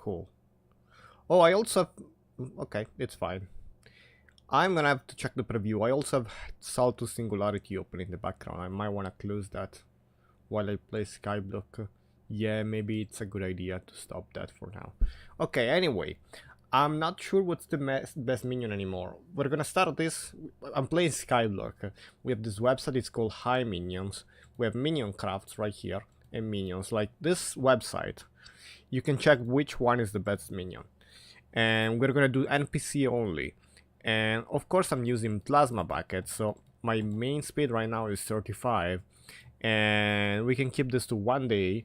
Cool. Oh, I also have... Okay, it's fine. I'm gonna have to check the preview. I also have Salto Singularity open in the background. I might want to close that while I play SkyBlock. Yeah, maybe it's a good idea to stop that for now. Okay, anyway. I'm not sure what's the best minion anymore. We're gonna start this. I'm playing SkyBlock. We have this website, it's called Hi Minions. We have minion crafts right here and minions. Like this website, you can check which one is the best minion. And we're gonna do NPC only. And of course I'm using plasma buckets, so my main speed right now is 35. And we can keep this to 1 day.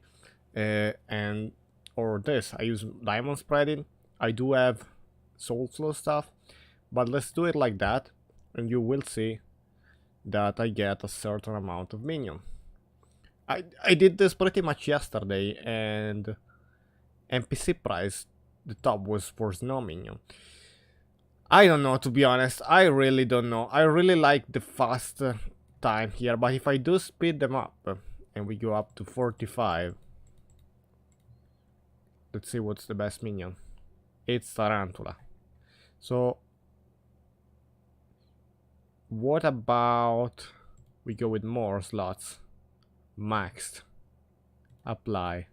Or this, I use diamond spreading. I do have soul flow stuff, but let's do it like that, and you will see that I get a certain amount of minion. I did this pretty much yesterday, and NPC price, the top was for snow minion. I don't know, to be honest. I really don't know. I really like the fast time here, but if I do speed them up, and we go up to 45, let's see what's the best minion. It's Tarantula. So what about we go with more slots? Maxed. Apply.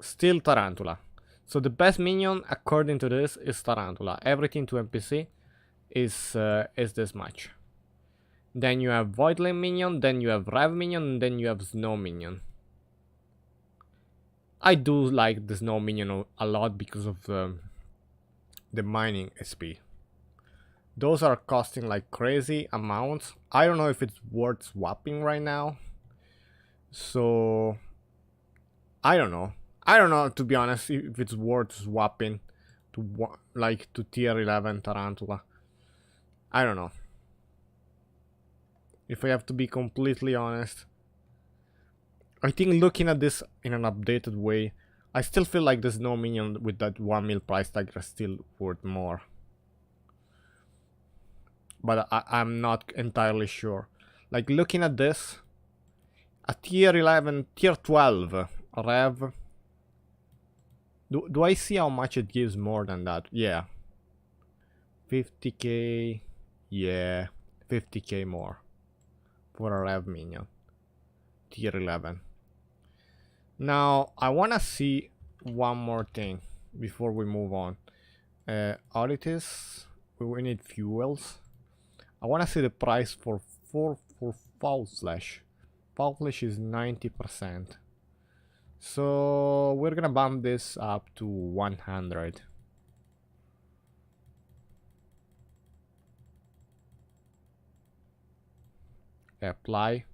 Still Tarantula. So the best minion according to this is Tarantula. Everything to NPC is this much. Then you have Voidling minion, then you have Rev minion, and then you have Snow minion. I do like the Snow minion a lot because of the mining SP. Those are costing like crazy amounts. I don't know if it's worth swapping right now. So I don't know. I don't know, to be honest, if it's worth swapping to tier 11 Tarantula. I don't know. If I have to be completely honest. I think looking at this in an updated way, I still feel like the Snow minion with that 1 mil price tag are still worth more. But I'm not entirely sure. Like looking at this, a tier 11, tier 12 Rev. Do I see how much it gives more than that? Yeah. 50k. Yeah. 50k more. For a Rev minion. Tier 11. Now, I want to see one more thing before we move on. Oddities. We need fuels. I want to see the price for Foul Flesh. Foul Flesh is 90%. So we're gonna bump this up to 100. Apply.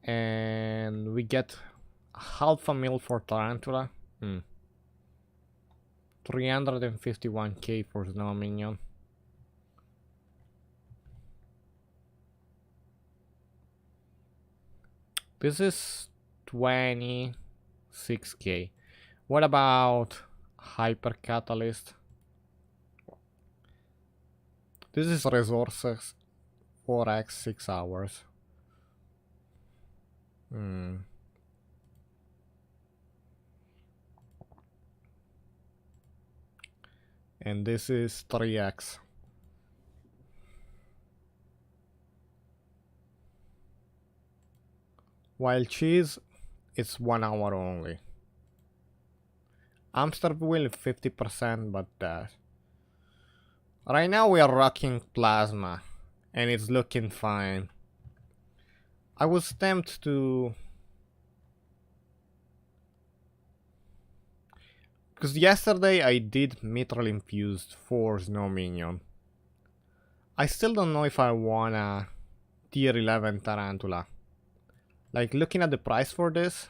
And we get half a mil for Tarantula. 351k for Snow minion. This is 26k. What about Hyper Catalyst? This is resources 4x 6 hours. And this is 3x. While cheese, it's 1 hour only. Hamster wheel 50%, but right now we are rocking plasma, and it's looking fine. I was tempted to... Because yesterday I did mithril infused for Snow minion. I still don't know if I want a tier 11 Tarantula. Like looking at the price for this,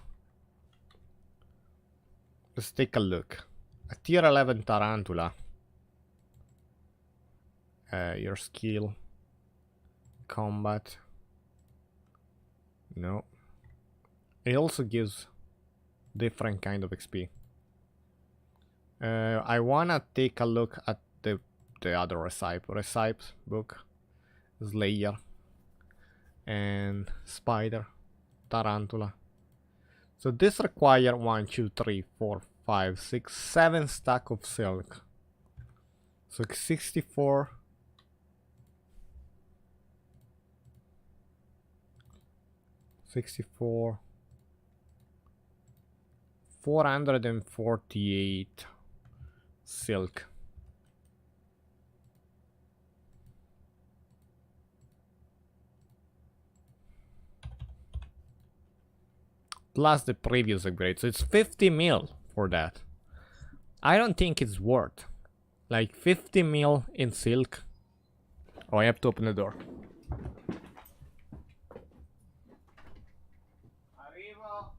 let's take a look. A tier 11 Tarantula. Your skill. Combat. No. It also gives different kind of XP. I wanna take a look at the other Recipe book. Slayer. And Spider. Tarantula. So this require 1, 2, 3, 4, 5, 6, 7 stack of silk. So 64. 64. 448 silk. Plus the previous upgrade, so it's 50 mil for that. I don't think it's worth. Like 50 mil in silk. Oh, I have to open the door. Arrivo.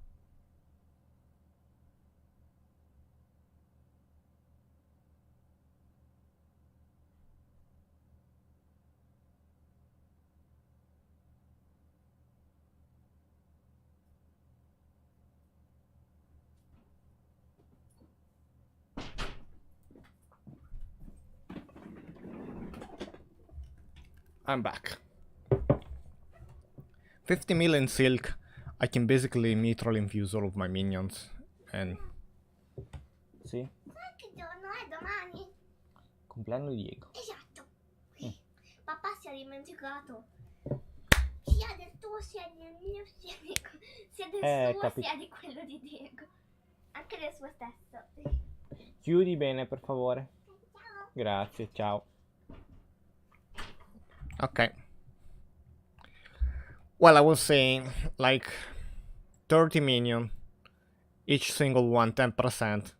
I'm back. 50 mil in silk. I can basically mitral infuse all of my minions and... Sì? Sai che giorno è domani? Compleanno di Diego. Esatto. Papà si è dimenticato sia del tuo sia del mio sia del suo sia di quello di Diego. Anche del suo stesso. Chiudi bene, per favore. Ciao. Grazie, ciao. Okay. Well, I was saying, like, 30 minion, each single one 10%.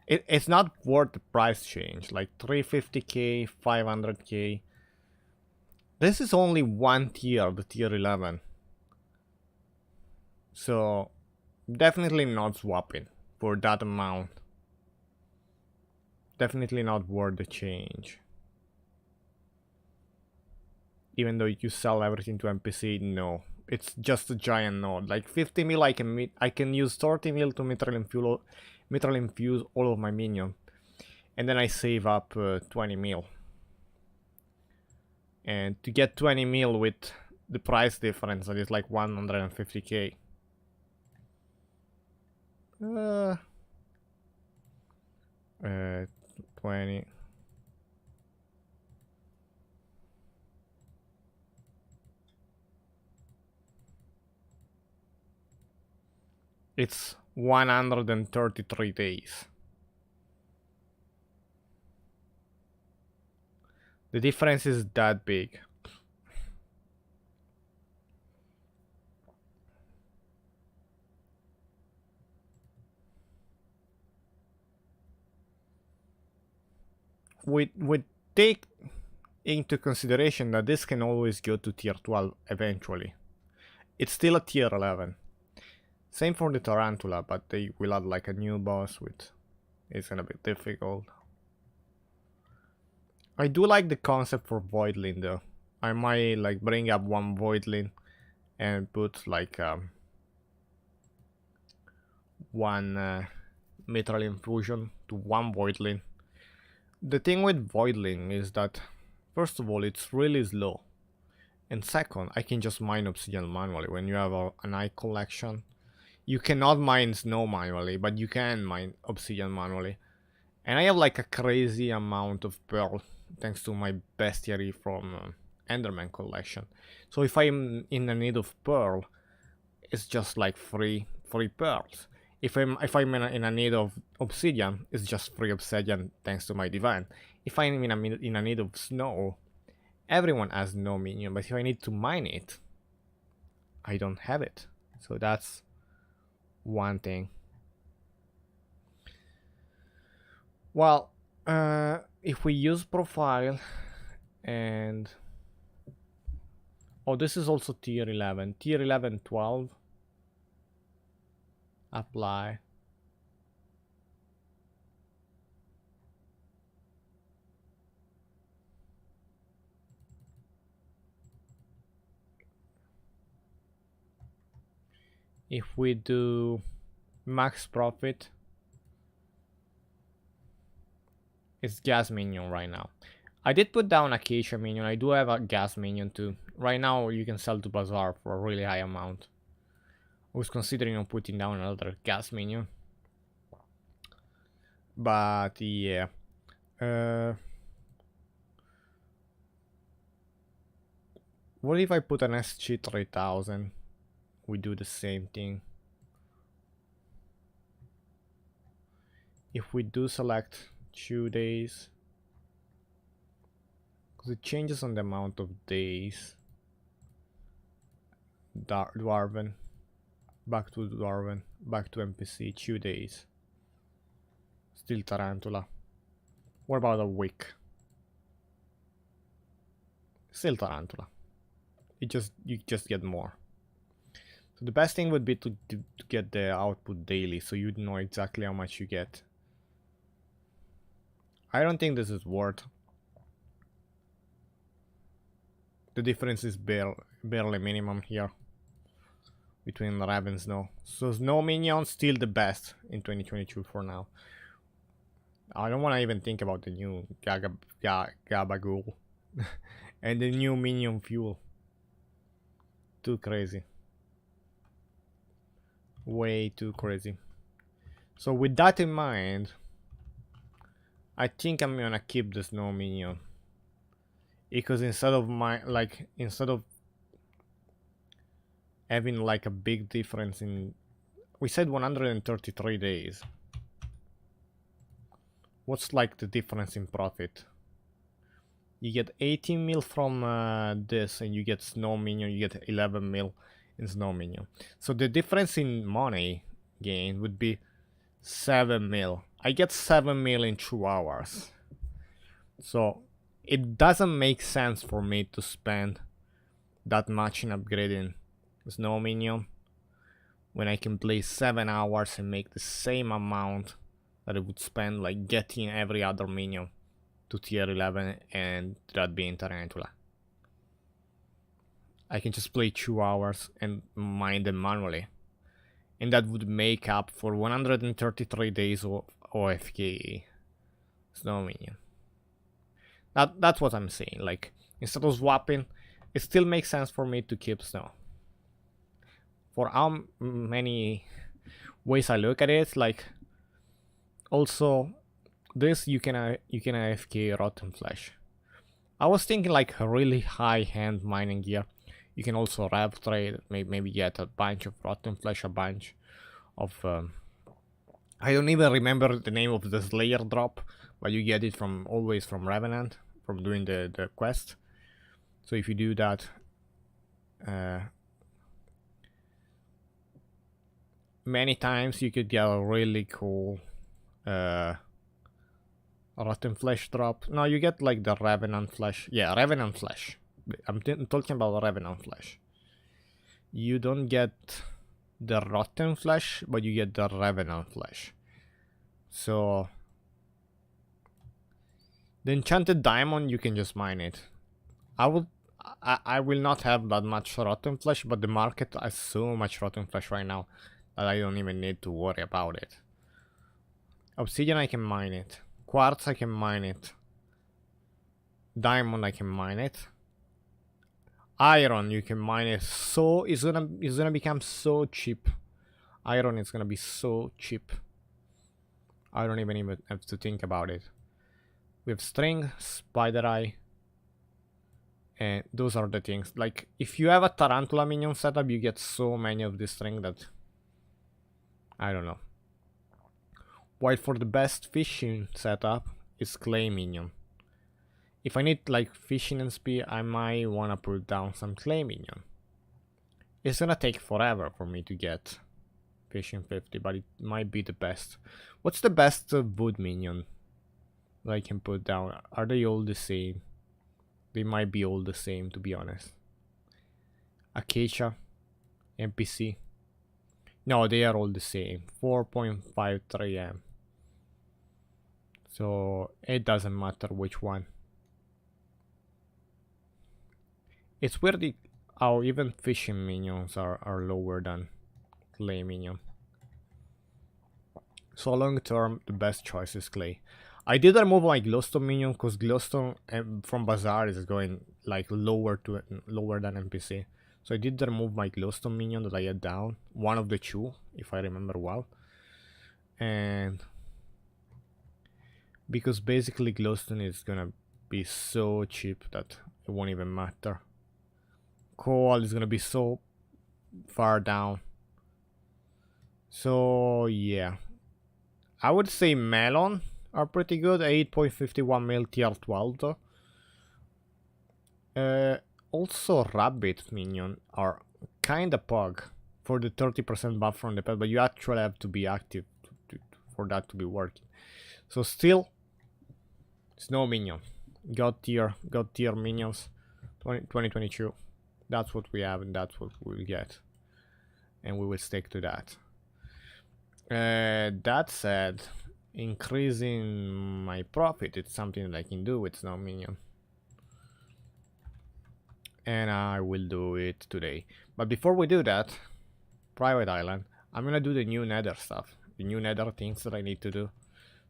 It's not worth the price change, like 350k, 500k. This is only one tier, the tier 11. So, definitely not swapping for that amount. Definitely not worth the change. Even though you sell everything to NPC, no. It's just a giant node. Like 50 mil I can use 30 mil to mitral infuse all of my minions. And then I save up 20 mil. And to get 20 mil with the price difference, that is like 150k. 20. It's 133 days. The difference is that big. We take into consideration that this can always go to tier 12 eventually. It's still a tier 11. Same for the Tarantula, but they will add like a new boss, which is gonna be difficult. I do like the concept for Voidling though. I might like bring up one Voidling and put like one mitral infusion to one Voidling. The thing with Voidling is that, first of all, it's really slow. And second, I can just mine obsidian manually. When you have an eye collection, you cannot mine snow manually, but you can mine obsidian manually. And I have like a crazy amount of pearl, thanks to my bestiary from Enderman collection. So if I'm in a need of pearl, it's just like free pearls. If I'm in a need of obsidian, it's just free obsidian thanks to my divine. If I'm in a need of snow, everyone has no minion, but if I need to mine it, I don't have it. So that's one thing. Well, if we use profile and... Oh, this is also tier 11. Tier 11, 12. Apply. If we do max profit, it's gas minion right now. I did put down acacia minion. I do have a gas minion too. Right now you can sell to bazaar for a really high amount. I was considering on putting down another gas minion. But yeah. What if I put an SG3000? We do the same thing. If we do select 2 days, because it changes on the amount of days. Dwarven, back to Dwarven, back to NPC, 2 days. Still Tarantula. What about a week? Still Tarantula. You just get more. So the best thing would be to get the output daily, so you'd know exactly how much you get. I don't think this is worth. The difference is barely minimum here between Rav and Snow. So Snow Minion still the best in 2022 for now. I don't want to even think about the new Gabagool and the new Minion Fuel. Too crazy. Way too crazy. So with that in mind, I think I'm gonna keep the Snow Minion. Because instead of having like a big difference in, we said 133 days. What's like the difference in profit? You get 18 mil from this, and you get Snow Minion, you get 11 mil in Snow Minion. So the difference in money gain would be 7 mil. I get 7 mil in 2 hours. So it doesn't make sense for me to spend that much in upgrading Snow Minion when I can play 7 hours and make the same amount that I would spend like getting every other minion to tier 11 and that being Tarantula. I can just play 2 hours and mine them manually, and that would make up for 133 days of OFK Snow Minion. That's what I'm saying. Like, instead of swapping, it still makes sense for me to keep Snow. For how many ways I look at it, like, also this you can AFK Rotten Flesh. I was thinking like a really high-end mining gear. You can also rev trade, maybe get a bunch of Rotten Flesh, a bunch of I don't even remember the name of the Slayer drop, but you get it from always from Revenant, from doing the quest. So if you do that, many times you could get a really cool Rotten Flesh drop. No, you get like the Revenant Flesh. Yeah, Revenant Flesh. I'm talking about Revenant Flesh. You don't get the Rotten Flesh, but you get the Revenant Flesh. So the Enchanted Diamond, you can just mine it. I will not have that much Rotten Flesh, but the market has so much Rotten Flesh right now that I don't even need to worry about it. Obsidian, I can mine it. Quartz, I can mine it. Diamond, I can mine it. Iron, you can mine it. So it's gonna become so cheap. Iron is gonna be so cheap. I don't even have to think about it. We have string, spider eye, and those are the things. Like, if you have a Tarantula minion setup, you get so many of this string that I don't know. While for the best fishing setup is clay minion. If I need like fishing and speed, I might wanna put down some clay minion. It's gonna take forever for me to get fishing 50, but it might be the best. What's the best wood minion that I can put down? Are they all the same? They might be all the same, to be honest. Acacia, NPC. No, they are all the same. 4.53 M. So it doesn't matter which one. It's weird how even fishing minions are lower than clay minion. So long term, the best choice is clay. I did remove my glowstone minion because glowstone from Bazaar is going like lower than NPC. So I did remove my glowstone minion that I had down, one of the two, if I remember well. And because basically glowstone is gonna be so cheap that it won't even matter. Coal is gonna be so far down. So yeah, I would say melon are pretty good. 8.51 mil tier 12 though. Also rabbit minion are kinda pug for the 30% buff from the pet, but you actually have to be active for that to be working. So still, snow minion, god tier minions, 2022. That's what we have and that's what we'll get, and we will stick to that. That said, increasing my profit, it's something that I can do with snow minion, and I will do it today. But before we do that, private island, I'm gonna do the new nether stuff, the new nether things that I need to do.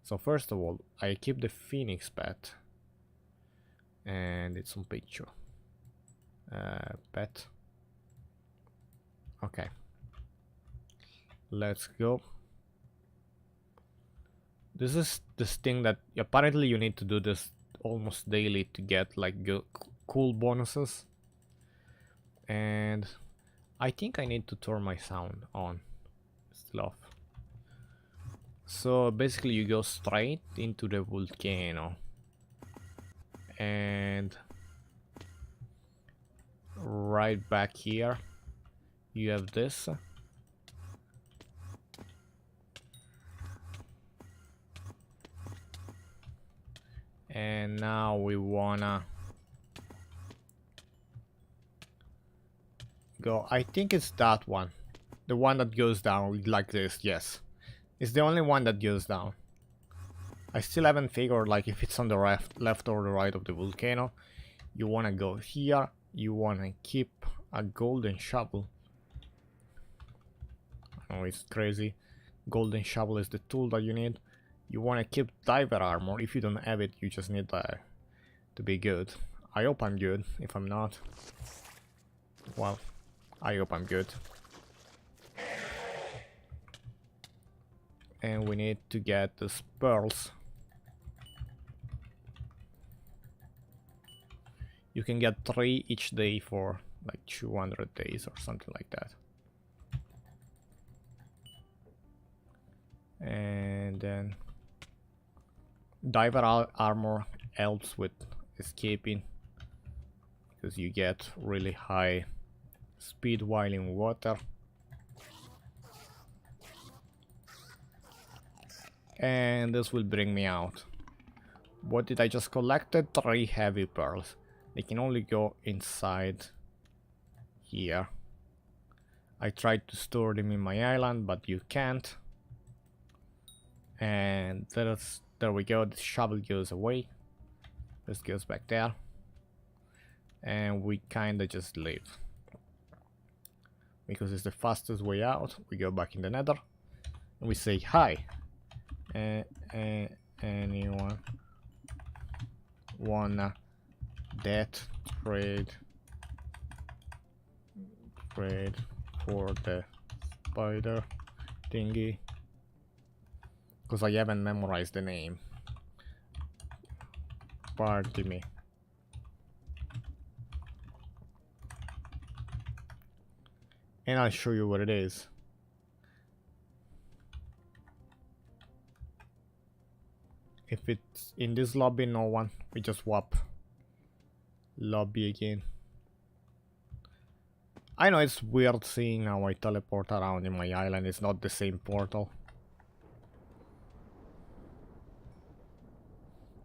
So first of all, I keep the phoenix pet, and it's on picture. Pet. Okay. Let's go. This is this thing that apparently you need to do this almost daily to get like cool bonuses. And I think I need to turn my sound on. Still off. So basically you go straight into the volcano. And right back here you have this. And now we wanna go, I think it's that one, the one that goes down like this. Yes, it's the only one that goes down. I still haven't figured like if it's on the left or the right of the volcano. You wanna go here, you wanna keep a golden shovel. Oh, it's crazy. Golden shovel is the tool that you need. You wanna keep diver armor. If you don't have it, you just need to be good. I hope I'm good. If I'm not, well, I hope I'm good. And we need to get these pearls. You can get 3 each day for like 200 days or something like that. And then diver armor helps with escaping because you get really high speed while in water. And this will bring me out. What did I just collected? 3 heavy pearls. They can only go inside here. I tried to store them in my island, but you can't. And there we go. The shovel goes away. This goes back there. And we kinda just leave. Because it's the fastest way out. We go back in the nether. And we say hi. Anyone wanna trade for the spider thingy? Because I haven't memorized the name. Pardon me. And I'll show you what it is. If it's in this lobby, no one, we just swap lobby again. I know it's weird seeing how I teleport around in my island. It's not the same portal.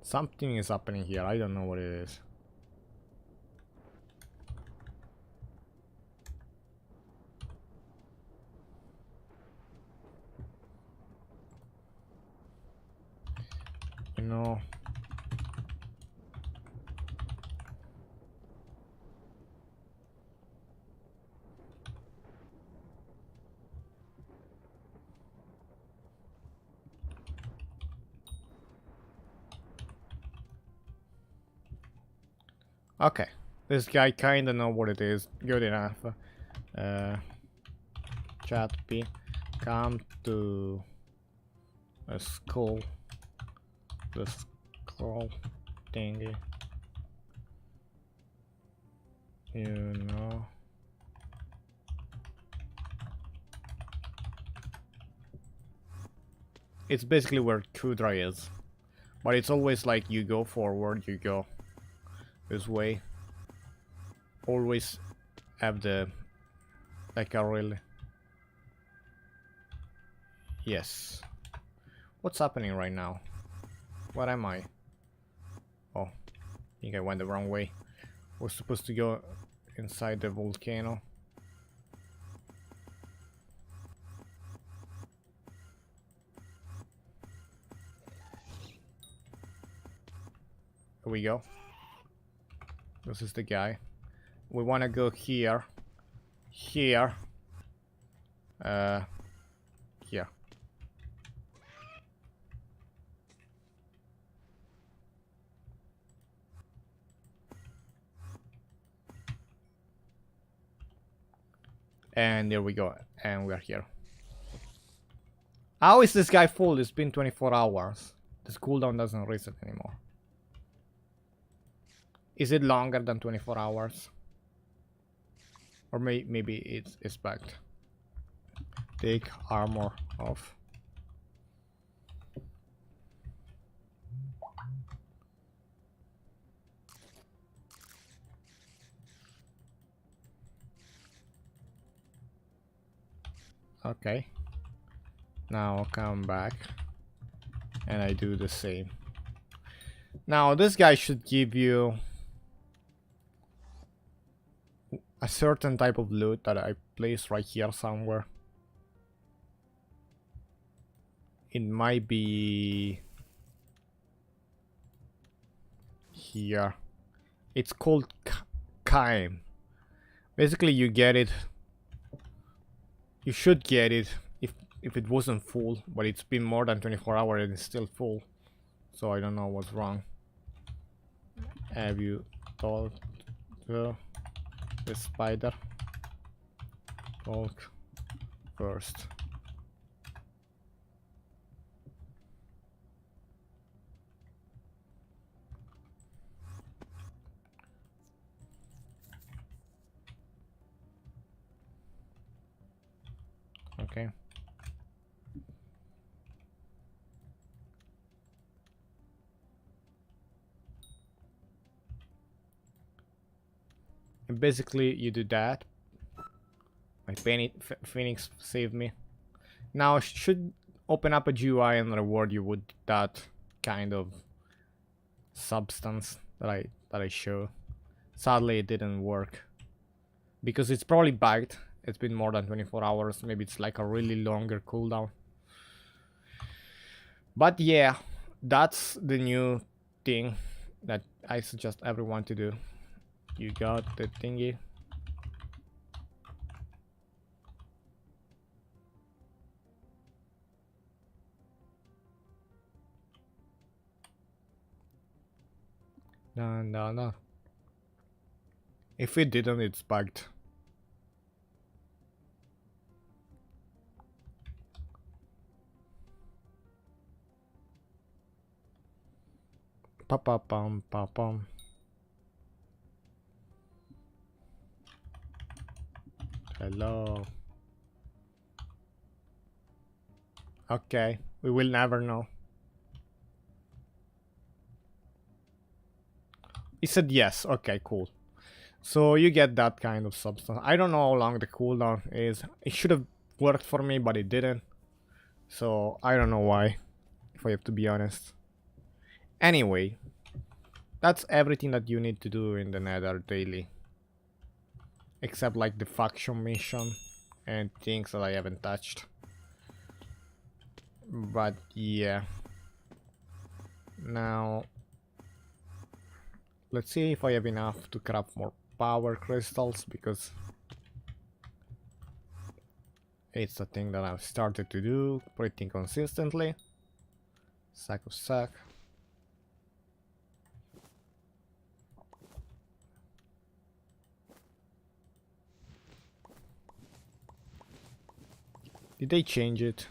Something is happening here. I don't know what it is. You know. Okay, This guy kinda know what it is. Good enough. Chat P, come to a skull. The skull thingy. You know. It's basically where Kudra is. But it's always like you go forward, you go this way. Always have the like a really. Yes. What's happening right now? Where am I? Oh, I think I went the wrong way. We're supposed to go inside the volcano. Here we go. This is the guy. We want to go here. Here. Here. And there we go. And we are here. How is this guy full? It's been 24 hours. This cooldown doesn't reset anymore. Is it longer than 24 hours? Or maybe it's backed. Take armor off. Okay. Now come back. And I do the same. Now this guy should give you a certain type of loot that I place right here somewhere. It might be here. It's called Kaim. Basically you get it. You should get it if it wasn't full, but it's been more than 24 hours and it's still full. So I don't know what's wrong. Have you talked to the spider? Talk first. Okay. And basically you do that. My Phoenix saved me. Now should open up a GUI and reward you with that kind of substance that I show. Sadly it didn't work. Because it's probably bugged. It's been more than 24 hours. Maybe it's like a really longer cooldown. But yeah, that's the new thing that I suggest everyone to do. You got the thingy. No. If it didn't, it's bugged. Pa-pa-pum. Hello. Okay, we will never know. He said yes. Okay, cool. So you get that kind of substance. I don't know how long the cooldown is. It should have worked for me, but it didn't. So I don't know why, if I have to be honest. Anyway, that's everything that you need to do in the Nether daily. Except like the faction mission and things that I haven't touched. But yeah. Now, let's see if I have enough to craft more power crystals, because it's a thing that I've started to do pretty consistently. Sack of sack. Did they change it?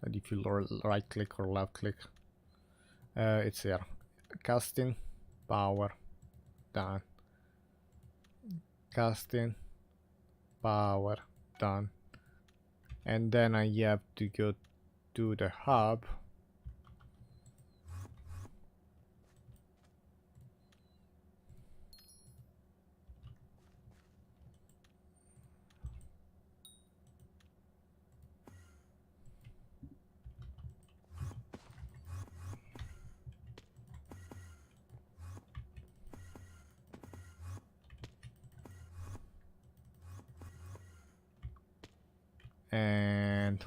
And if you right click or left click, it's here. Casting, power, done. Casting, power, done. And then I have to go to the hub. And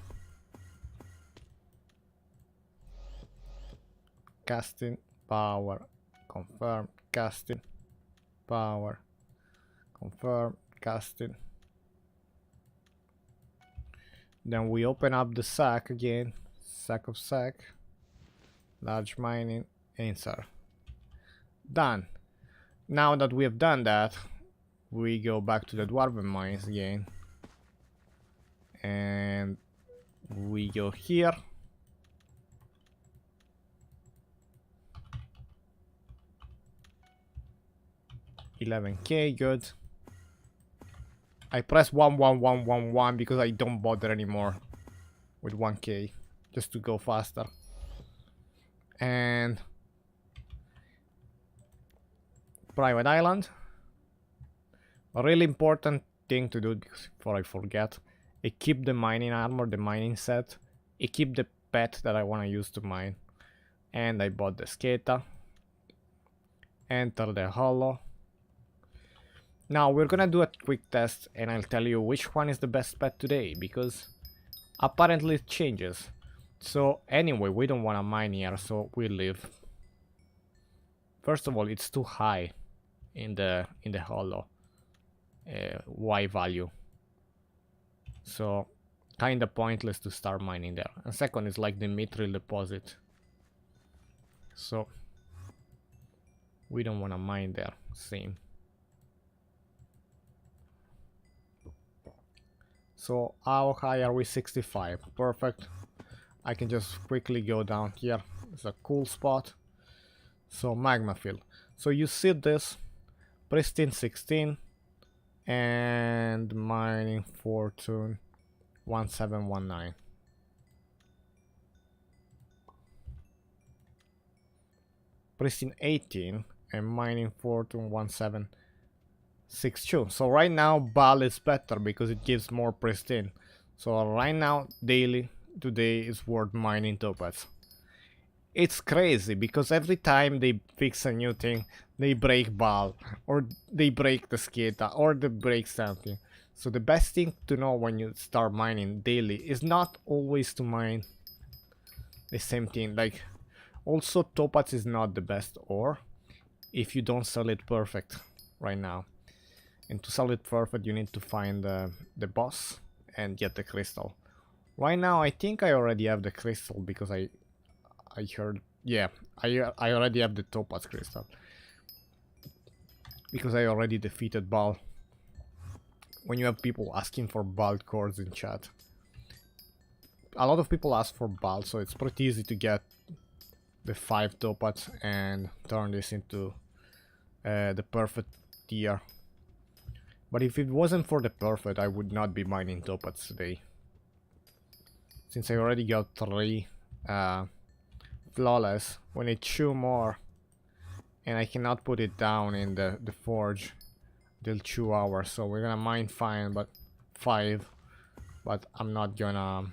casting, power, confirm, casting, power, confirm, casting. Then we open up the sack again, sack of sack, large mining, insert. Done. Now that we have done that, we go back to the dwarven mines again. And we go here. $11K, good. I press 11111 because I don't bother anymore with 1K, just to go faster. And private island. A really important thing to do before I forget. Equip the mining armor, the mining set. Equip the pet that I want to use to mine. And I bought the skata. Enter the hollow. Now we're gonna do a quick test and I'll tell you which one is the best pet today, because apparently it changes. So anyway, we don't want to mine here, so we leave. First of all, it's too high in the hollow Y value. So kinda pointless to start mining there. And second, it's like the mithril deposit. So we don't want to mine there. Same. So how high are we? 65. Perfect. I can just quickly go down here. It's a cool spot. So magma field. So you see this pristine 16 and mining fortune 1719. Pristine 18 and mining fortune 1762. So right now Bal is better because it gives more pristine. So right now daily today is worth mining topaz. It's crazy because every time they fix a new thing, they break Bal, or they break the skata, or they break something. So the best thing to know when you start mining daily is not always to mine the same thing. Like, also topaz is not the best ore if you don't sell it perfect right now. And to sell it perfect, you need to find the boss and get the crystal. Right now, I think I already have the crystal because I heard, yeah, I already have the topaz crystal because I already defeated Bal. When you have people asking for Bal cores in chat, a lot of people ask for Bal, so it's pretty easy to get the 5 topaz and turn this into the perfect tier. But if it wasn't for the perfect, I would not be mining topaz today, since I already got 3 flawless. We need 2 more, and I cannot put it down in the forge till 2 hours. So we're gonna mine 5, but I'm not gonna.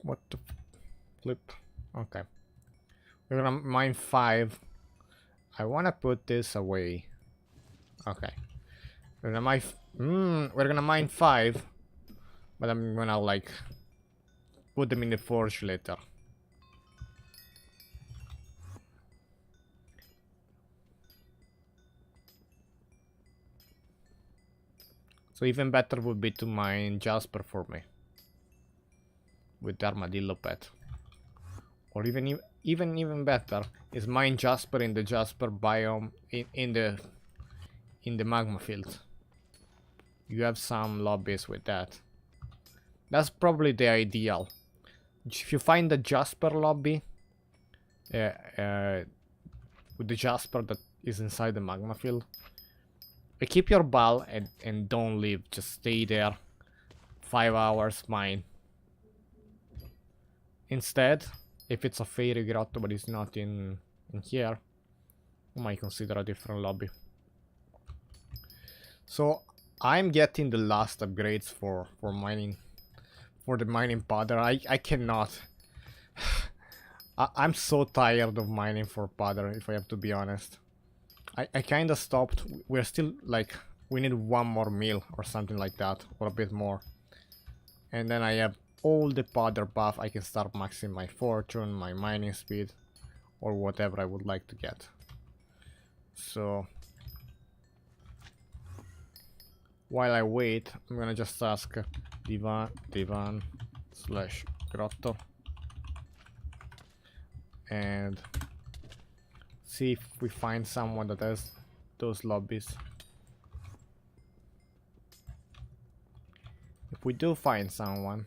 What the flip? Okay, we're gonna mine 5. I wanna put this away. Okay, we're gonna mine 5, but I'm gonna like put them in the forge later. So even better would be to mine Jasper for me with the armadillo pet, or even even better is mine Jasper in the Jasper biome in the magma field. You have some lobbies with that. That's probably the ideal. If you find the Jasper lobby with the Jasper that is inside the magma field, keep your ball and don't leave. Just stay there. 5 hours, mine. Instead, if it's a fairy grotto but it's not in here, you might consider a different lobby. So I'm getting the last upgrades for mining, for the mining powder. I cannot. I'm so tired of mining for powder, if I have to be honest. I kind of stopped. We're still like, we need one more meal or something like that, or a bit more. And then I have all the powder buff. I can start maxing my fortune, my mining speed, or whatever I would like to get. So while I wait, I'm gonna just ask divan slash grotto and see if we find someone that has those lobbies. If we do find someone,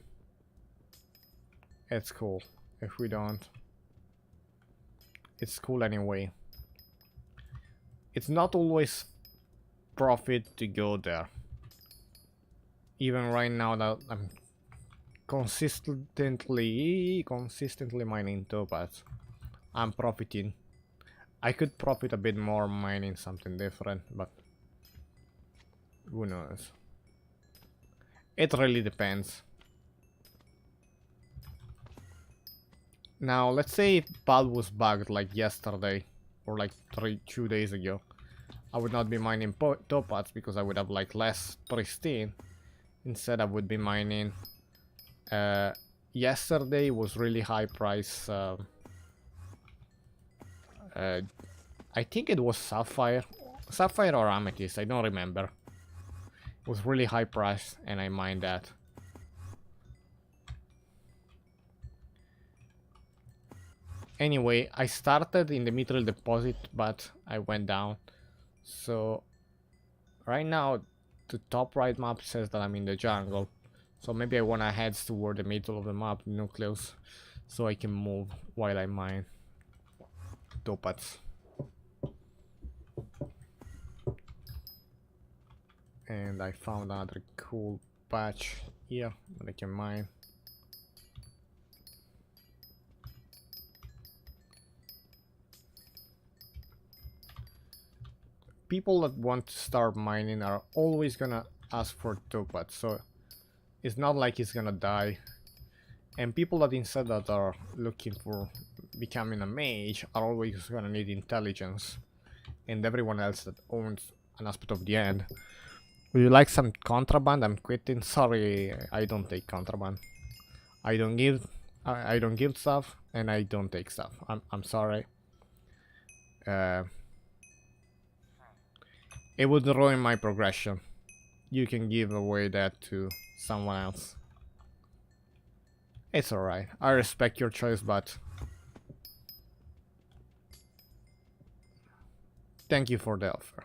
it's cool. If we don't, it's cool anyway. It's not always profit to go there. Even right now that I'm consistently mining topaz, I'm profiting. I could profit a bit more mining something different, but who knows? It really depends. Now, let's say PAL was bugged like yesterday or like 2 days ago. I would not be mining topaz because I would have like less pristine. Instead, I would be mining. Yesterday was really high price. I think it was sapphire or amethyst. I don't remember. It was really high price, and I mined that. Anyway, I started in the mithril deposit, but I went down. So right now, the top right map says that I'm in the jungle. So maybe I wanna head toward the middle of the map, nucleus, so I can move while I mine topaz. And I found another cool patch here that I can mine. People that want to start mining are always gonna ask for topaz, so it's not like it's gonna die. And people that instead that are looking for becoming a mage are always gonna need intelligence. And everyone else that owns an aspect of the end. Would you like some contraband? I'm quitting. Sorry, I don't take contraband. I don't give stuff, and I don't take stuff. I'm sorry. It would ruin my progression. You can give away that to someone else. It's alright. I respect your choice, but thank you for the offer.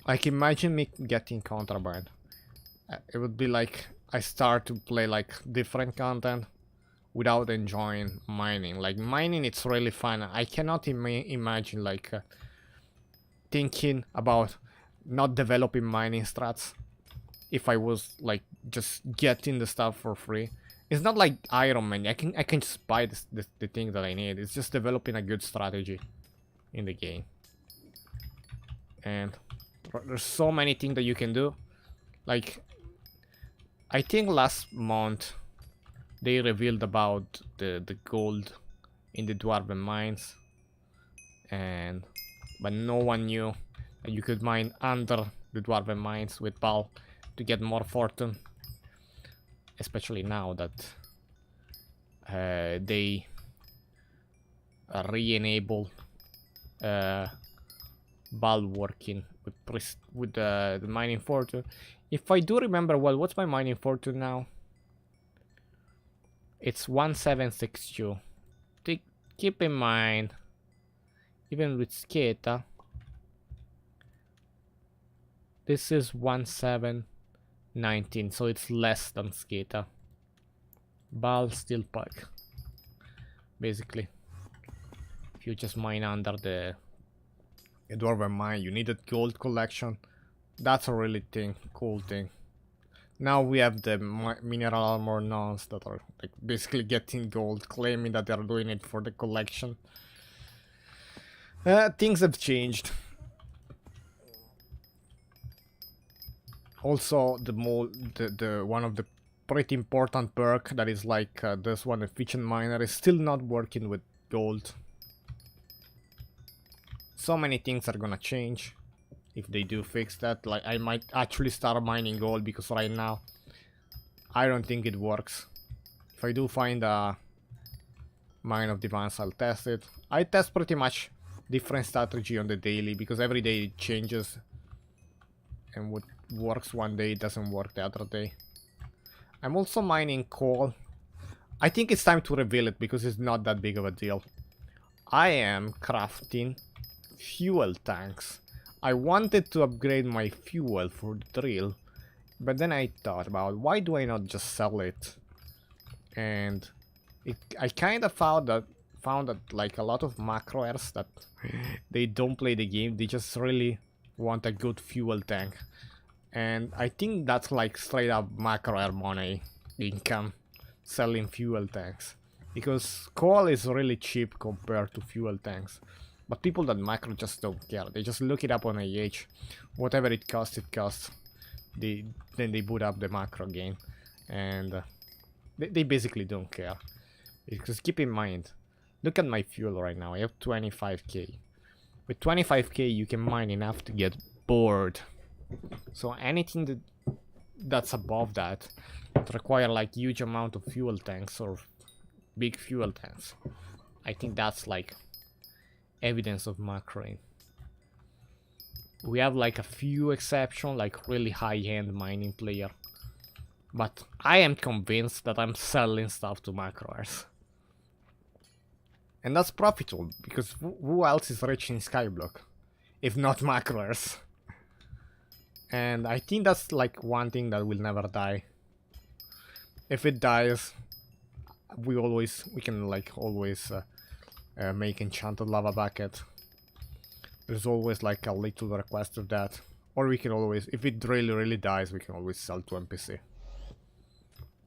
Like, imagine me getting contraband. It would be like I start to play like different content without enjoying mining. Like, mining, it's really fun. I cannot imagine like thinking about not developing mining strats if I was like just getting the stuff for free. It's not like Iron Man. I can just buy the thing that I need. It's just developing a good strategy in the game. And there's so many things that you can do. Like, I think last month they revealed about the gold in the dwarven mines, but no one knew that you could mine under the dwarven mines with PAL to get more fortune. Especially now that they re-enable PAL working with the mining fortune. If I do remember well, what's my mining fortune now? It's 1762. Keep in mind, even with Sketa, this is 1719, so it's less than Sketa. Bal Steel Pug, basically. If you just mine under the Dwarven mine, you needed gold collection. That's a really cool thing. Now we have the mineral armor nuns that are like basically getting gold, claiming that they're doing it for the collection. Things have changed. Also, the one of the pretty important perk that is like this one, efficient miner, is still not working with gold. So many things are gonna change if they do fix that. Like, I might actually start mining gold, because right now I don't think it works. If I do find a mine of divines, I'll test it. I test pretty much different strategy on the daily, because every day it changes, and what works one day doesn't work the other day. I'm also mining coal. I think it's time to reveal it, because it's not that big of a deal. I am crafting fuel tanks. I wanted to upgrade my fuel for the drill, but then I thought about, why do I not just sell it? And I kind of found that like a lot of macroers that they don't play the game, they just really want a good fuel tank. And I think that's like straight up macroer money income, selling fuel tanks, because coal is really cheap compared to fuel tanks. But people that macro just don't care. They just look it up on AH. Whatever it costs, it costs. Then they boot up the macro game. And they basically don't care. Because keep in mind, look at my fuel right now. I have 25k. With 25k, you can mine enough to get bored. So anything that's above that require like huge amount of fuel tanks or big fuel tanks. I think that's like evidence of macroing. We have like a few exceptions, like really high-end mining player, but I am convinced that I'm selling stuff to macroers, and that's profitable, because who else is rich in SkyBlock if not macroers? And I think that's like one thing that will never die. If it dies, we can like always make enchanted lava bucket. There's always like a little request of that. Or we can always, if it really dies, we can always sell to NPC.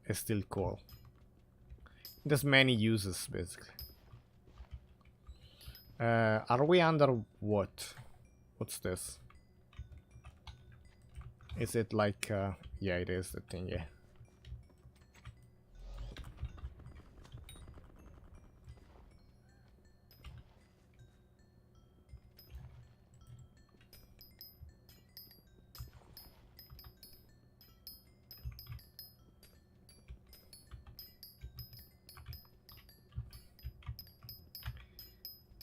It's still cool. There's many uses, basically. Are we under what? What's this? Is it like, yeah, it is the thing, yeah.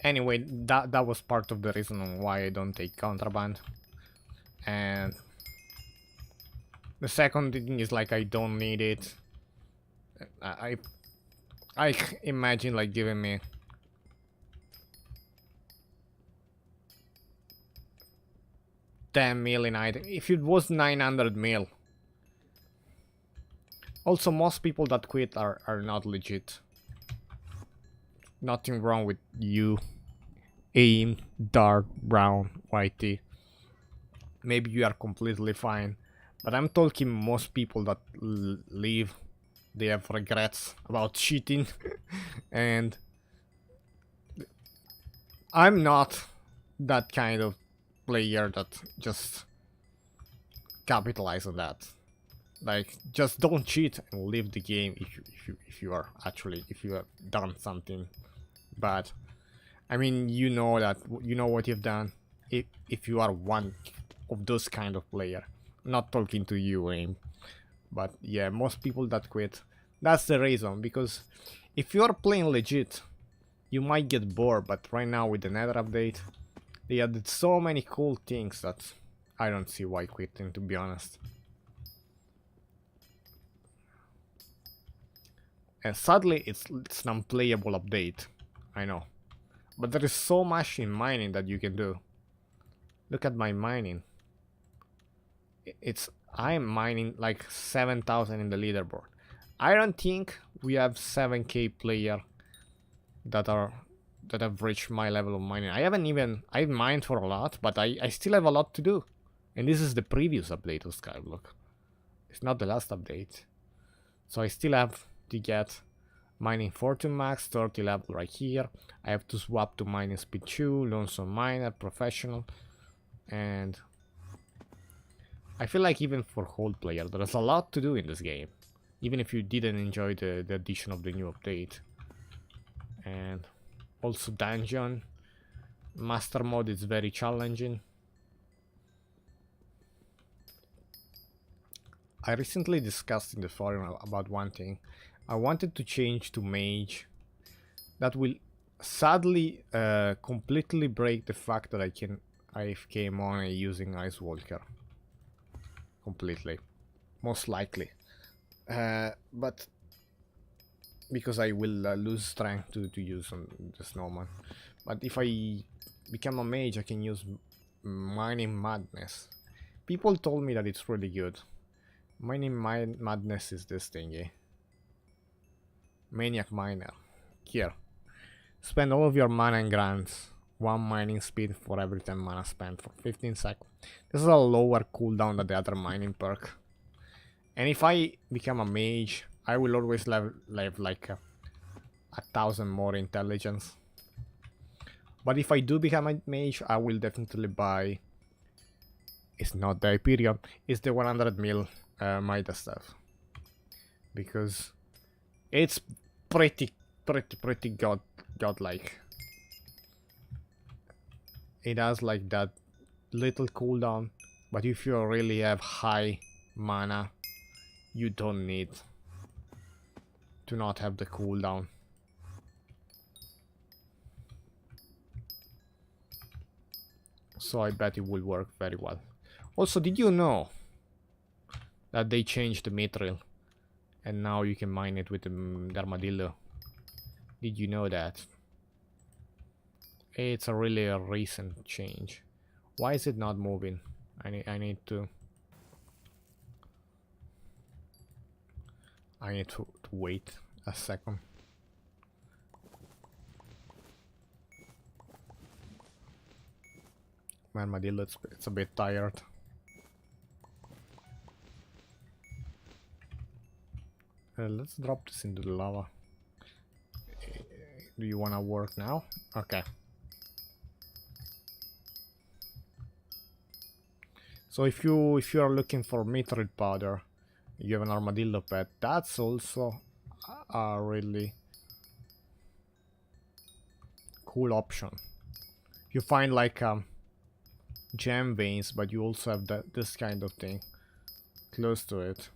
Anyway, that was part of the reason why I don't take contraband. And the second thing is like I don't need it. I imagine like giving me $10 million item. If it was 900 mil. Also, most people that quit are not legit. Nothing wrong with you. AIM, dark, brown, whitey. Maybe you are completely fine. But I'm talking most people that leave, they have regrets about cheating. And I'm not that kind of player that just capitalize on that. Like, just don't cheat and leave the game if you have done something bad. I mean, you know what you've done. If you are one of those kind of player, not talking to you, AIM, but yeah, most people that quit. That's the reason, because if you are playing legit, you might get bored. But right now with the Nether update, they added so many cool things that I don't see why quitting, to be honest. And sadly, it's an unplayable update. I know. But there is so much in mining that you can do. Look at my mining. I'm mining like 7,000 in the leaderboard. I don't think we have 7k player that have reached my level of mining. I've mined for a lot, but I still have a lot to do. And this is the previous update of SkyBlock. It's not the last update. So I still have to get mining fortune max, 30 level right here. I have to swap to mining speed 2, lonesome miner, professional, and I feel like even for hold player, there's a lot to do in this game. Even if you didn't enjoy the addition of the new update. And also dungeon. Master mode is very challenging. I recently discussed in the forum about one thing. I wanted to change to mage. That will sadly completely break the fact that I can AFK money using Ice Walker. Completely. Most likely. But because I will lose strength to use on the snowman. But if I become a mage, I can use Mining Madness. People told me that it's really good. Mining Madness is this thingy. Maniac Miner. Here. Spend all of your mana and grants. 1 mining speed for every 10 mana spent for 15 seconds. This is a lower cooldown than the other mining perk. And if I become a mage, I will always have like 1,000 more intelligence. But if I do become a mage, I will definitely buy... It's not the Hyperion, it's the 100 mil Midas stuff. Because it's pretty godlike. It has like that little cooldown, but if you really have high mana, you don't need to not have the cooldown. So I bet it will work very well. Also, did you know that they changed the mithril and now you can mine it with the armadillo? Did you know that? It's a really recent change. Why is it not moving? I need to wait a second. My armadillo, it's a bit tired. Let's drop this into the lava. Do you wanna work now? Okay. So if you are looking for mithril powder, you have an armadillo pet. That's also a really cool option. You find like gem veins, but you also have this kind of thing close to it.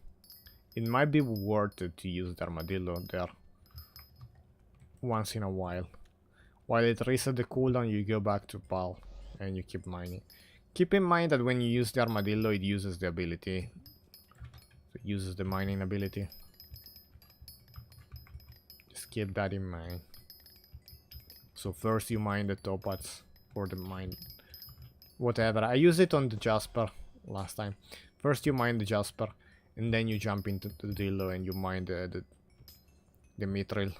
It might be worth it to use the armadillo there once in a while. While it resets the cooldown, you go back to PAL and you keep mining. Keep in mind that when you use the armadillo, it uses the ability. It uses the mining ability. Just keep that in mind. So first you mine the topaz or the mine, whatever. I used it on the Jasper last time. First you mine the Jasper, and then you jump into the Dillo and you mine the mithril.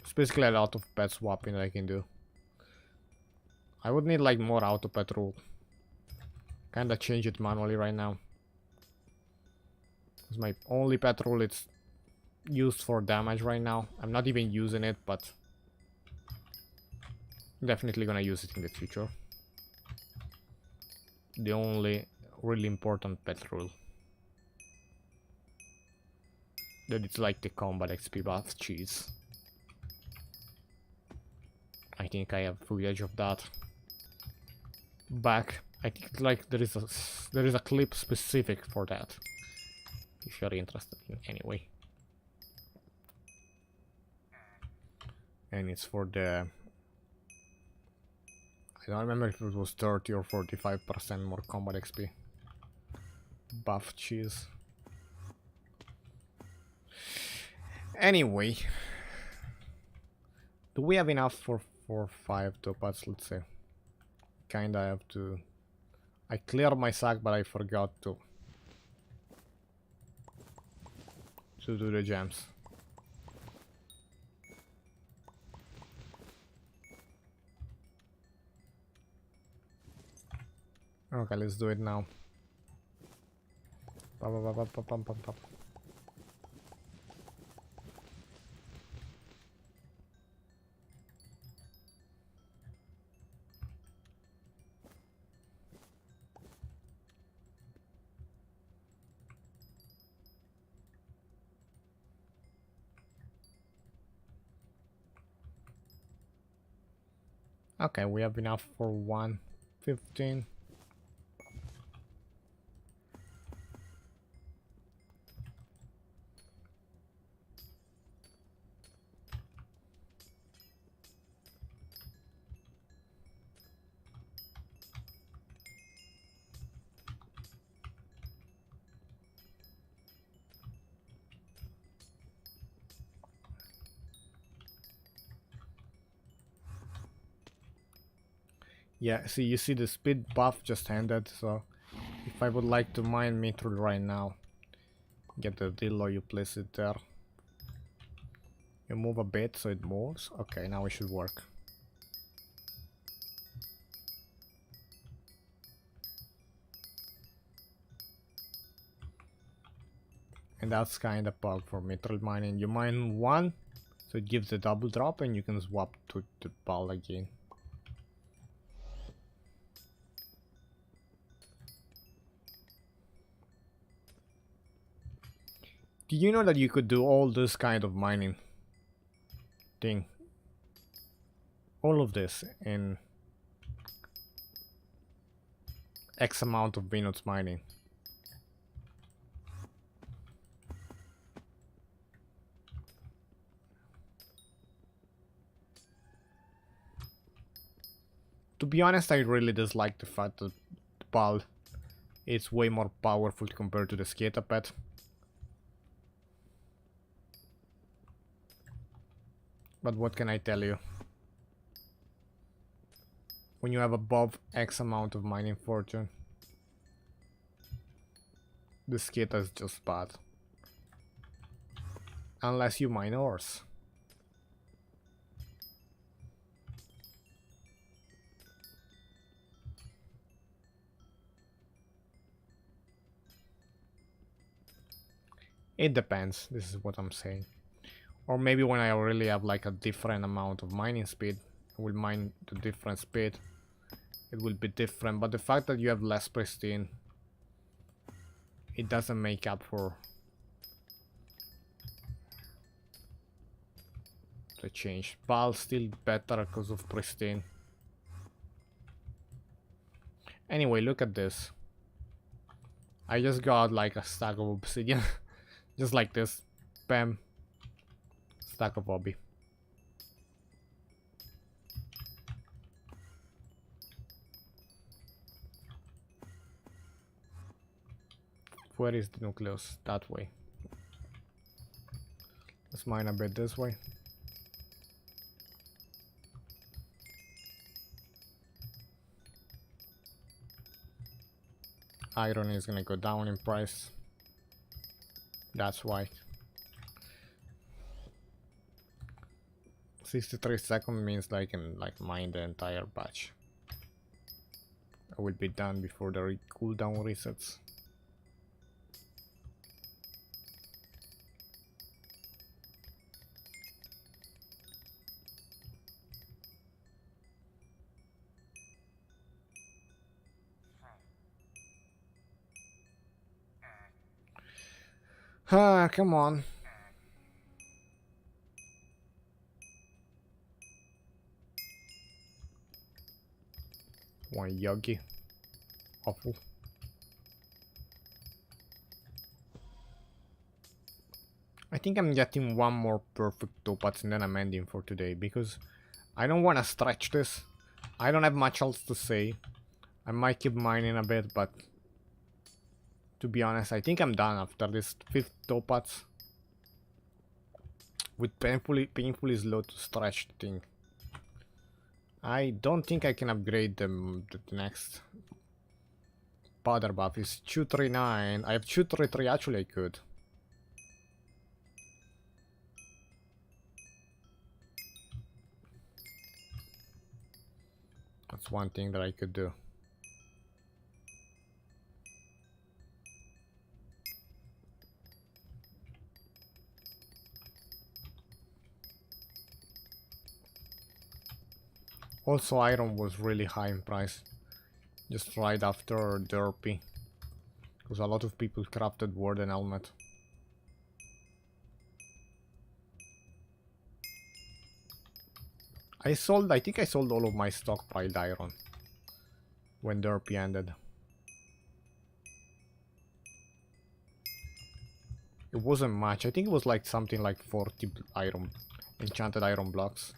It's basically a lot of pet swapping that I can do. I would need like more auto pet rule. Kinda change it manually right now. It's my only pet rule. It's used for damage right now. I'm not even using it, but definitely gonna use it in the future. The only really important pet rule. That it's like the combat XP buff cheese. I think I have footage of that back. I think like there is a clip specific for that, if you're interested in anyway. And it's for the, I don't remember if it was 30 or 45% more combat XP. Buff cheese. Anyway, do we have enough for 5 topaz? Let's say. Kinda have to. I cleared my sack, but I forgot to do the gems. Okay, let's do it now. Okay, we have enough for 115. Yeah, see, you see the speed buff just ended, so if I would like to mine mithril right now, get the dillo, you place it there. You move a bit so it moves. Okay, now it should work. And that's kind of bug for mithril mining. You mine one, so it gives a double drop and you can swap to the ball again. Do you know that you could do all this kind of mining thing? All of this in X amount of minutes mining. To be honest, I really dislike the fact that the ball is way more powerful compared to the skater pet. But what can I tell you? When you have above X amount of mining fortune, the skater is just bad. Unless you mine ores. It depends, this is what I'm saying. Or maybe when I really have like a different amount of mining speed, I will mine to different speed. It will be different, but the fact that you have less pristine, it doesn't make up for the change. Bal still better because of pristine. Anyway, look at this. I just got like a stack of obsidian. Just like this. Bam. Stack of obby. Where is the nucleus? That way. Let's mine a bit this way. Iron is gonna go down in price. That's why. 63 seconds means I can like mine the entire batch. I will be done before the cooldown resets. Ah, come on. One yogi. Awful. I think I'm getting one more perfect topaz and then I'm ending for today because I don't want to stretch this. I don't have much else to say. I might keep mining a bit, but to be honest, I think I'm done after this 5th topaz. with painfully slow to stretch thing. I don't think I can upgrade them. The next powder buff is 239. I have 233. Actually, I could. That's one thing that I could do. Also, iron was really high in price. Just right after Derpy. Because a lot of people crafted Warden Helmet. I think I sold all of my stockpiled iron when Derpy ended. It wasn't much. I think it was like something like 40 iron, enchanted iron blocks.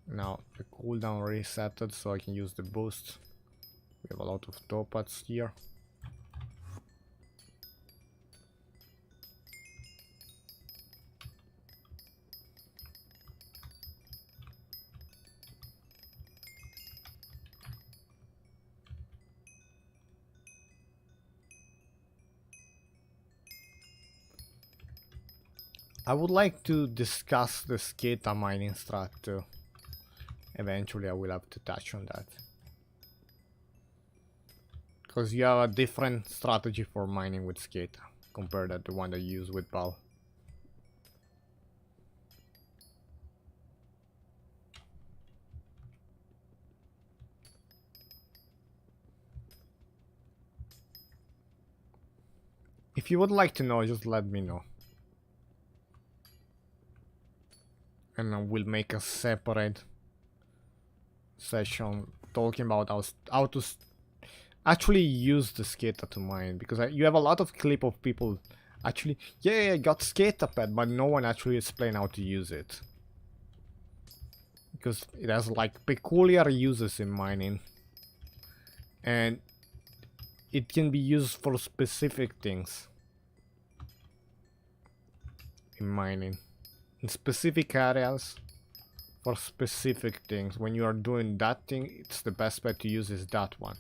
Now the cooldown resetted so I can use the boost. We have a lot of topaz here. I would like to discuss the Skata mining strat too. Eventually I will have to touch on that. Because you have a different strategy for mining with Skata compared to the one that you use with Bal. If you would like to know, just let me know. And then we'll make a separate session talking about how to actually use the Skata to mine. Because you have a lot of clip of people actually, yeah, I got Skata pad, but no one actually explained how to use it. Because it has like peculiar uses in mining. And it can be used for specific things in mining. In specific areas for specific things. When you are doing that thing, it's the best bet to use is that one.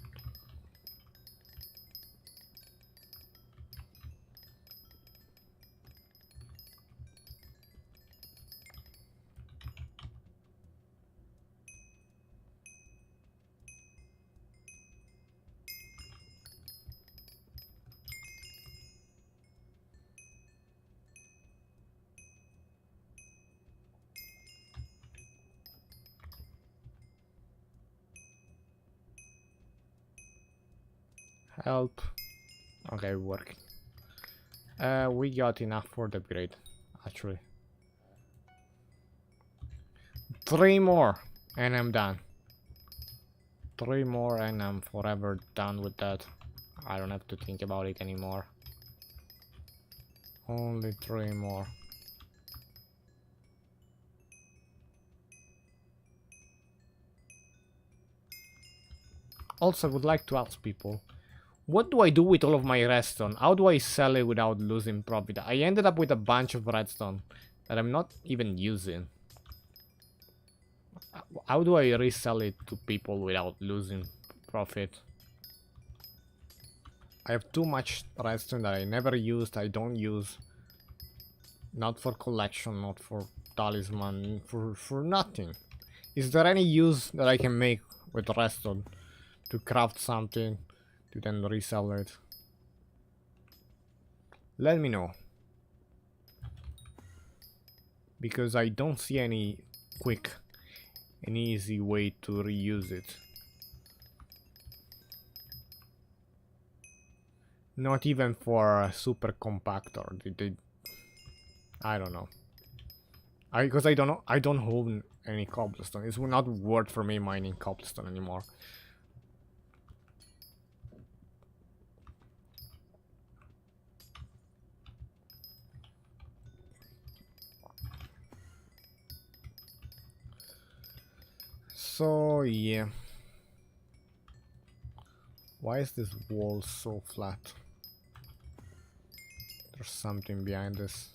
Help. Okay, working. We got enough for the upgrade, actually. 3 more and I'm done. 3 more and I'm forever done with that. I don't have to think about it anymore. Only 3 more. Also, I would like to ask people, what do I do with all of my redstone? How do I sell it without losing profit? I ended up with a bunch of redstone that I'm not even using. How do I resell it to people without losing profit? I have too much redstone that I never used, I don't use. Not for collection, not for talisman, for nothing. Is there any use that I can make with redstone to craft something to then resell it? Let me know. Because I don't see any quick and easy way to reuse it. Not even for a super compactor. I don't know. Because I don't know. I don't own any cobblestone. It's not worth for me mining cobblestone anymore. So yeah. Why is this wall so flat? there's something behind this.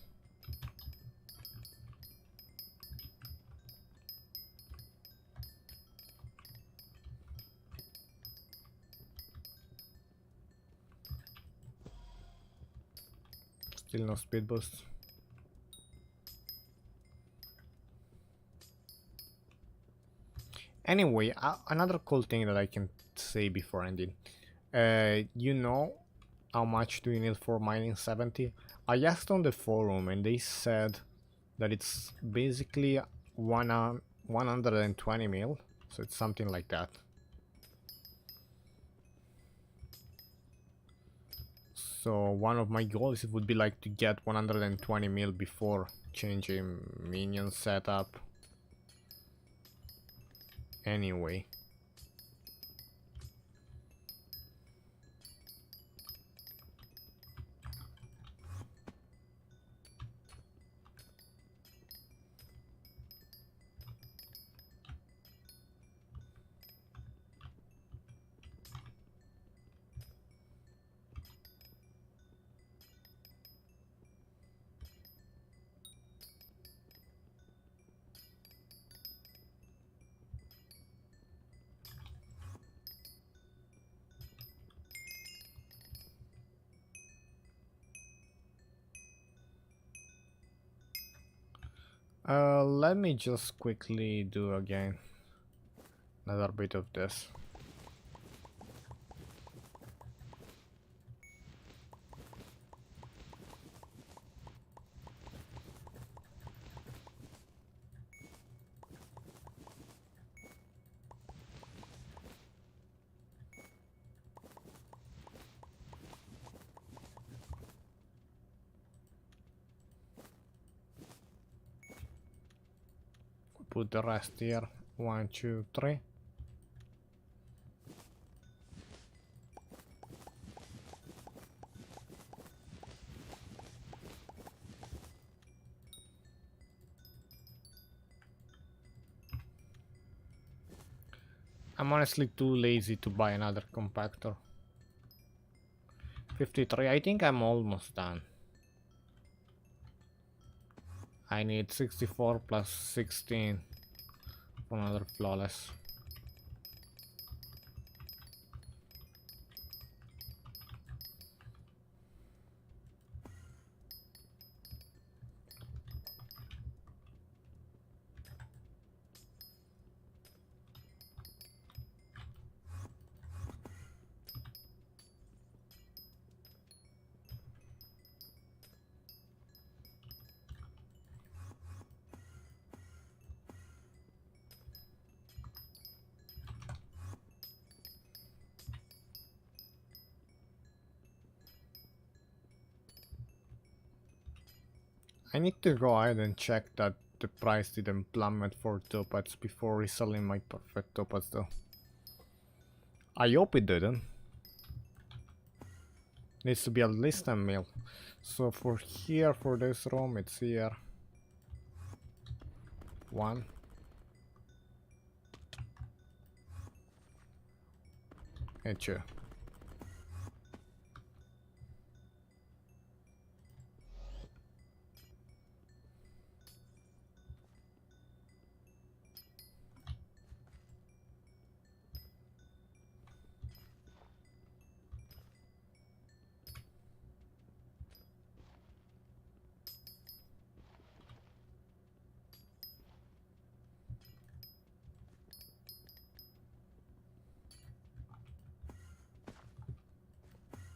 Still no speed boost. Anyway, another cool thing that I can say before ending. You know how much do you need for mining 70? I asked on the forum and they said that it's basically 120 mil, so it's something like that. So one of my goals would be like to get 120 mil before changing minion setup. Anyway. Let me just quickly do again another bit of this. Put the rest here. 1, 2, 3. I'm honestly too lazy to buy another compactor. 53. I think I'm almost done. I need 64 plus 16 for another flawless. I need to go ahead and check that the price didn't plummet for topaz before reselling my perfect topaz though. I hope it didn't. Needs to be at least a mil. So for here, for this room, it's here. 1. And 2.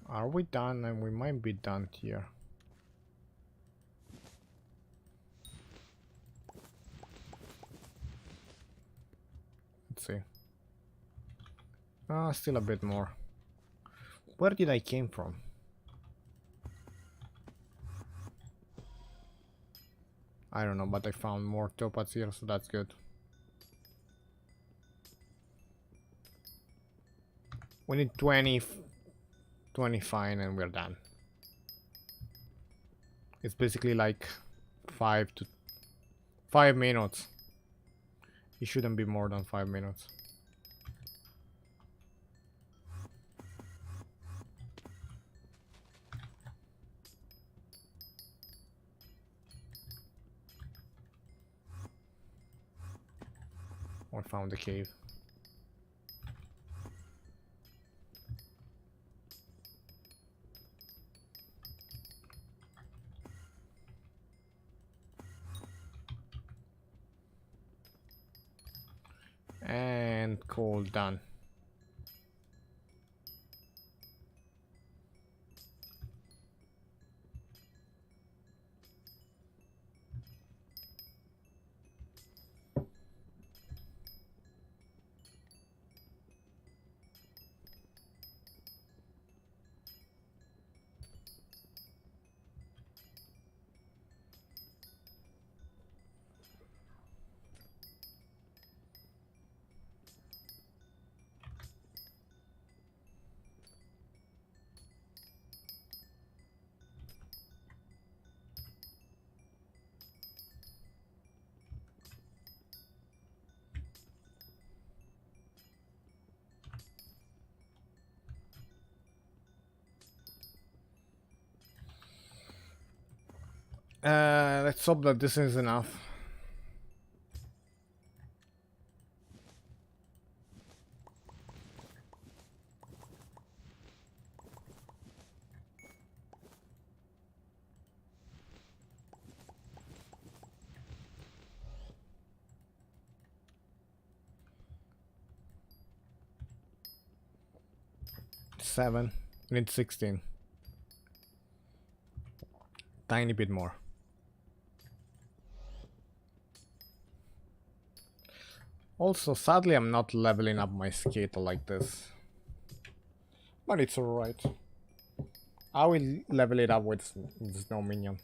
Are we done? And we might be done here. Let's see. Still a bit more. Where did I came from? I don't know, but I found more topaz here, so that's good. We need 20 fine and we're done. It's basically like 5 minutes. It shouldn't be more than 5 minutes. found the cave. And coal done. Let's hope that this is enough. Seven. Need 16. Tiny bit more. Also, sadly, I'm not leveling up my skater like this. But it's alright. I will level it up with snow minion.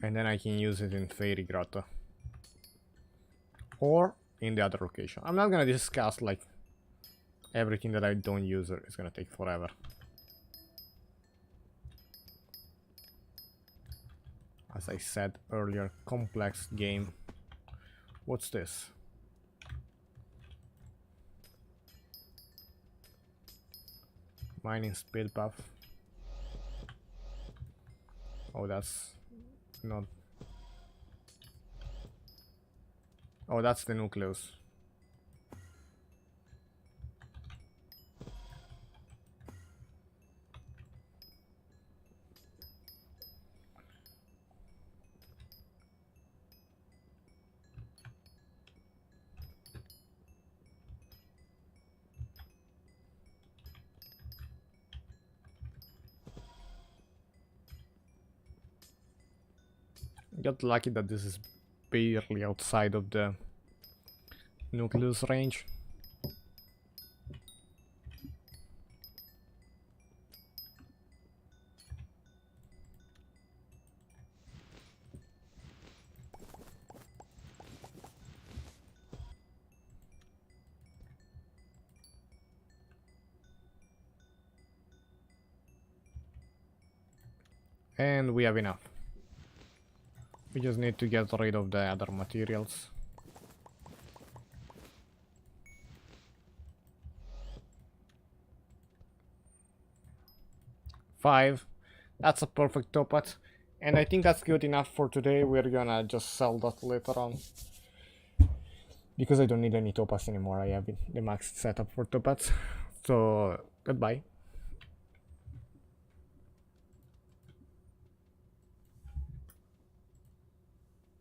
And then I can use it in Fairy Grotto. Or in the other location. I'm not gonna discuss like everything that I don't use. It's gonna take forever. As I said earlier, complex game. What's this? Mining speed buff. Oh, that's not... Oh, that's the nucleus. Got lucky that this is barely outside of the nucleus range. And we have enough. We just need to get rid of the other materials. Five. That's a perfect topaz. And I think that's good enough for today. We're gonna just sell that later on. Because I don't need any topaz anymore. I have the max setup for topaz. So, goodbye.